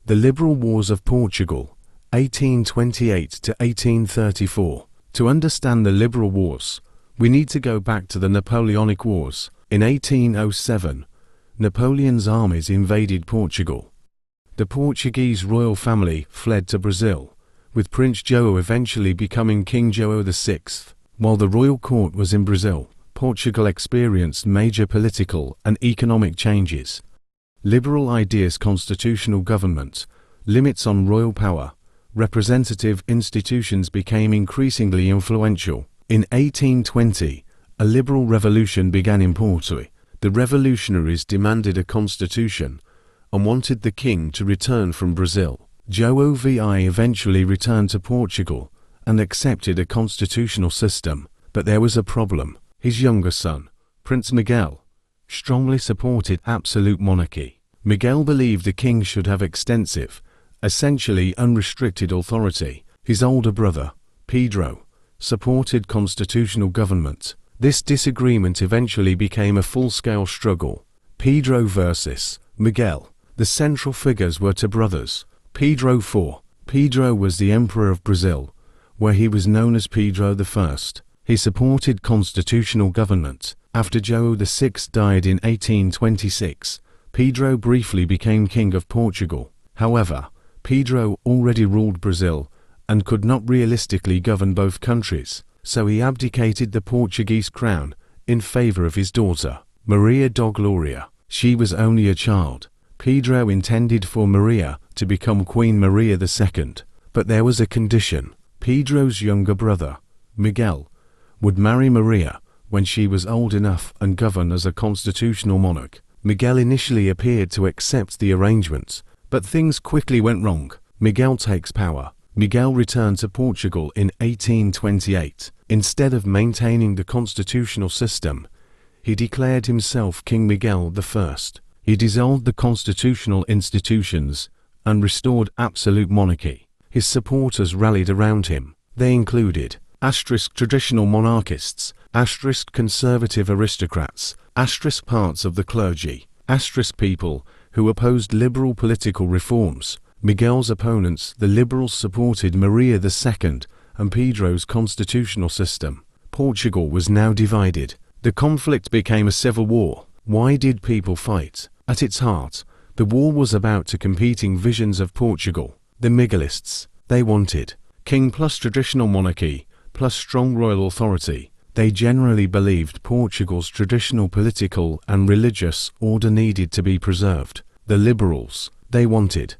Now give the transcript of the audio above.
The Liberal Wars of Portugal, 1828 to 1834. To understand the Liberal Wars, we need to go back to the Napoleonic Wars. In 1807, Napoleon's armies invaded Portugal. The Portuguese royal family fled to Brazil, with Prince João eventually becoming King João VI. While the royal court was in Brazil, Portugal experienced major political and economic changes. Liberal ideas, constitutional government, limits on royal power, representative institutions became increasingly influential. In 1820, a liberal revolution began in Portugal. The revolutionaries demanded a constitution and wanted the king to return from Brazil. João VI eventually returned to Portugal and accepted a constitutional system, but there was a problem. His younger son, Prince Miguel, strongly supported absolute monarchy. Miguel believed the king should have extensive, essentially unrestricted authority. His older brother, Pedro, supported constitutional government. This disagreement eventually became a full-scale struggle. Pedro versus Miguel. The central figures were two brothers. Pedro IV. Pedro was the Emperor of Brazil, where he was known as Pedro I. He supported constitutional government. After João VI died in 1826, Pedro briefly became King of Portugal. However, Pedro already ruled Brazil and could not realistically govern both countries, so he abdicated the Portuguese crown in favor of his daughter, Maria da Glória. She was only a child. Pedro intended for Maria to become Queen Maria II, but there was a condition. Pedro's younger brother, Miguel, would marry Maria when she was old enough and govern as a constitutional monarch. Miguel initially appeared to accept the arrangement, but things quickly went wrong. Miguel takes power. Miguel returned to Portugal in 1828. Instead of maintaining the constitutional system, he declared himself King Miguel I. He dissolved the constitutional institutions and restored absolute monarchy. His supporters rallied around him. They included traditional monarchists, conservative aristocrats, parts of the clergy, people who opposed liberal political reforms. Miguel's opponents, the liberals, supported Maria II and Pedro's constitutional system. Portugal was now divided. The conflict became a civil war. Why did people fight? At its heart, the war was about two competing visions of Portugal. The Miguelists, they wanted king plus traditional monarchy plus strong royal authority. They generally believed Portugal's traditional political and religious order needed to be preserved. The liberals, they wanted